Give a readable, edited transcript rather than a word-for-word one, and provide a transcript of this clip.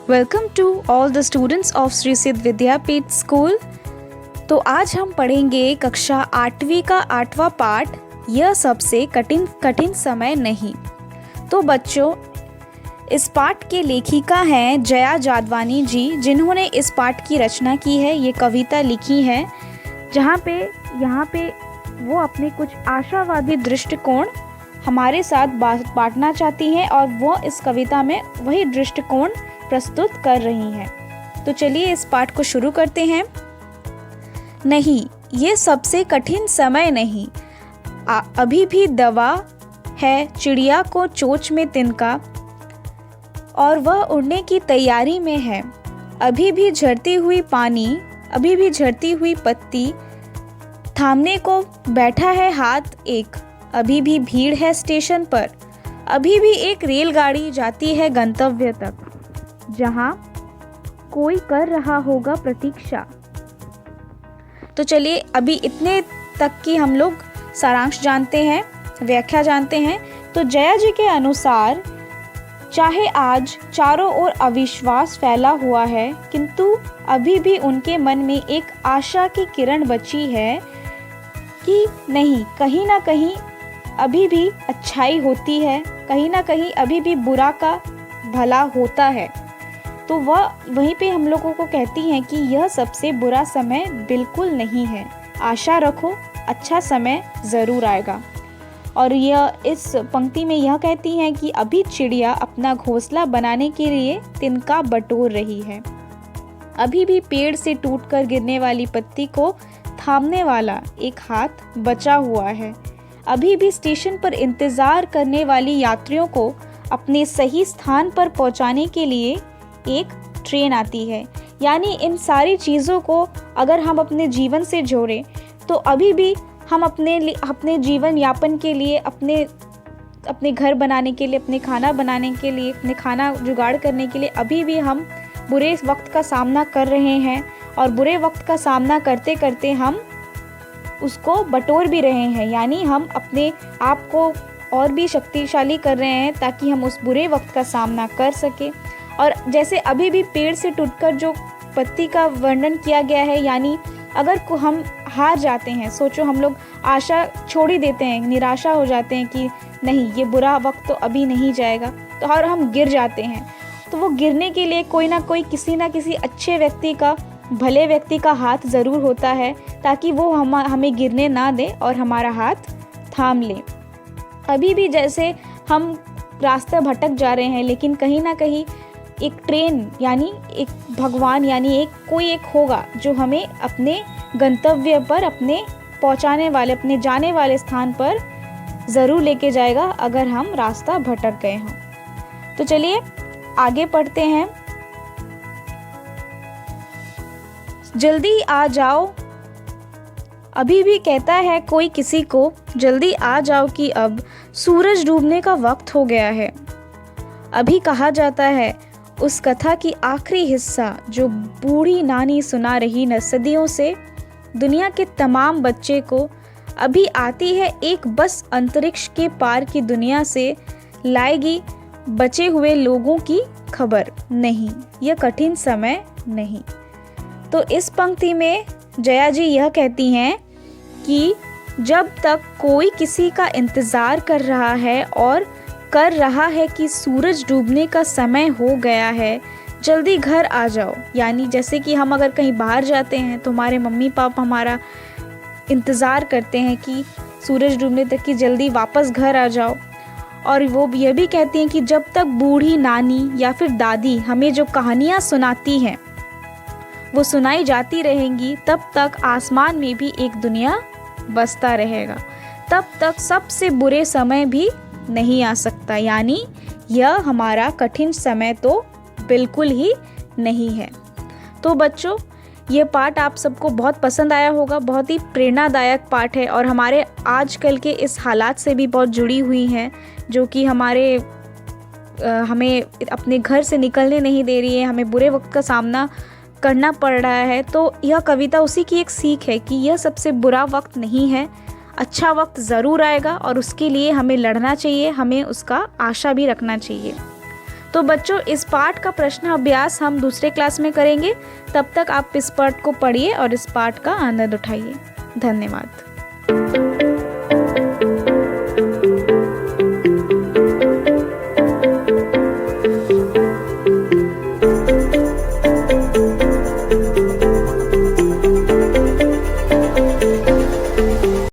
Welcome to all the students of Shri Siddh Vidyapeeth school. तो आज हम पढ़ेंगे कक्षा 8वीं का 8वां पाठ, यह सबसे कठिन समय नहीं। तो बच्चों, इस पाठ के लेखिका हैं जया जादवानी जी, जिन्होंने इस पाठ की रचना की है। ये कविता लिखी है यहाँ पे वो अपने कुछ आशावादी दृष्टिकोण हमारे साथ बांटना चाहती हैं और वो इस कविता में वही दृष्टिकोण प्रस्तुत कर रही हैं। तो चलिए इस पाठ को शुरू करते हैं। नहीं, ये सबसे कठिन समय नहीं। अभी भी दवा है चिड़िया को चोंच में तिनका और वह उड़ने की तैयारी में है। अभी भी झरती हुई पानी, अभी भी झरती हुई पत्ती, थामने को बैठा है हाथ एक। अभी भी भीड़ है स्टेशन पर, अभी भी एक रेलगाड़ी जाती है गंतव्य तक, जहां कोई कर रहा होगा प्रतीक्षा। तो चलिए अभी इतने तक की हम लोग सारांश जानते हैं, व्याख्या जानते हैं। तो जया जी के अनुसार चाहे आज चारों ओर अविश्वास फैला हुआ है, किंतु अभी भी उनके मन में एक आशा की किरण बची है कि नहीं, कहीं ना कहीं अभी भी अच्छाई होती है, कहीं ना कहीं अभी भी बुरा का भला होता है। तो वह वहीं पे हम लोगों को कहती हैं कि यह सबसे बुरा समय बिल्कुल नहीं है, आशा रखो, अच्छा समय ज़रूर आएगा। और यह इस पंक्ति में यह कहती हैं कि अभी चिड़िया अपना घोंसला बनाने के लिए तिनका बटोर रही है। अभी भी पेड़ से टूटकर गिरने वाली पत्ती को थामने वाला एक हाथ बचा हुआ है। अभी भी स्टेशन पर इंतज़ार करने वाली यात्रियों को अपने सही स्थान पर पहुंचाने के लिए एक ट्रेन आती है। यानी इन सारी चीज़ों को अगर हम अपने जीवन से जोड़ें तो अभी भी हम अपने जीवन यापन के लिए, अपने घर बनाने के लिए, अपने खाना बनाने के लिए, अपने खाना जुगाड़ करने के लिए अभी भी हम बुरे वक्त का सामना कर रहे हैं। और बुरे वक्त का सामना करते करते हम उसको बटोर भी रहे हैं, यानी हम अपने आप को और भी शक्तिशाली कर रहे हैं ताकि हम उस बुरे वक्त का सामना कर सके। और जैसे अभी भी पेड़ से टूटकर जो पत्ती का वर्णन किया गया है, यानी अगर हम हार जाते हैं, सोचो हम लोग आशा छोड़ ही देते हैं, निराशा हो जाते हैं कि नहीं, ये बुरा वक्त तो अभी नहीं जाएगा, तो और हम गिर जाते हैं, तो वो गिरने के लिए कोई ना कोई, किसी ना किसी अच्छे व्यक्ति का, भले व्यक्ति का हाथ ज़रूर होता है ताकि वो हमें गिरने ना दे और हमारा हाथ थाम ले। अभी भी जैसे हम रास्ता भटक जा रहे हैं, लेकिन कहीं ना कहीं एक ट्रेन, यानी एक भगवान, यानी कोई एक होगा जो हमें अपने गंतव्य पर, अपने पहुंचाने वाले, अपने जाने वाले स्थान पर ज़रूर लेके जाएगा अगर हम रास्ता भटक गए हों। तो चलिए आगे पढ़ते हैं। जल्दी आ जाओ, अभी भी कहता है कोई किसी को, जल्दी आ जाओ कि अब सूरज डूबने का वक्त हो गया है। अभी कहा जाता है उस कथा की आखिरी हिस्सा जो बूढ़ी नानी सुना रही न सदियों से दुनिया के तमाम बच्चे को, अभी आती है एक बस अंतरिक्ष के पार की दुनिया से लाएगी बचे हुए लोगों की खबर। नहीं, यह कठिन समय नहीं। तो इस पंक्ति में जया जी यह कहती हैं कि जब तक कोई किसी का इंतज़ार कर रहा है और कर रहा है कि सूरज डूबने का समय हो गया है, जल्दी घर आ जाओ। यानी जैसे कि हम अगर कहीं बाहर जाते हैं तो हमारे मम्मी पापा हमारा इंतज़ार करते हैं कि सूरज डूबने तक कि जल्दी वापस घर आ जाओ। और वो यह भी कहती हैं कि जब तक बूढ़ी नानी या फिर दादी हमें जो कहानियाँ सुनाती हैं वो सुनाई जाती रहेंगी, तब तक आसमान में भी एक दुनिया बसता रहेगा, तब तक सबसे बुरे समय भी नहीं आ सकता। यानी यह हमारा कठिन समय तो बिल्कुल ही नहीं है। तो बच्चों, ये पाठ आप सबको बहुत पसंद आया होगा, बहुत ही प्रेरणादायक पाठ है और हमारे आजकल के इस हालात से भी बहुत जुड़ी हुई हैं, जो कि हमें अपने घर से निकलने नहीं दे रही है, हमें बुरे वक्त का सामना करना पड़ रहा है। तो यह कविता उसी की एक सीख है कि यह सबसे बुरा वक्त नहीं है, अच्छा वक्त ज़रूर आएगा और उसके लिए हमें लड़ना चाहिए, हमें उसका आशा भी रखना चाहिए। तो बच्चों, इस पाठ का प्रश्न अभ्यास हम दूसरे क्लास में करेंगे। तब तक आप इस पाठ को पढ़िए और इस पाठ का आनंद उठाइए। धन्यवाद।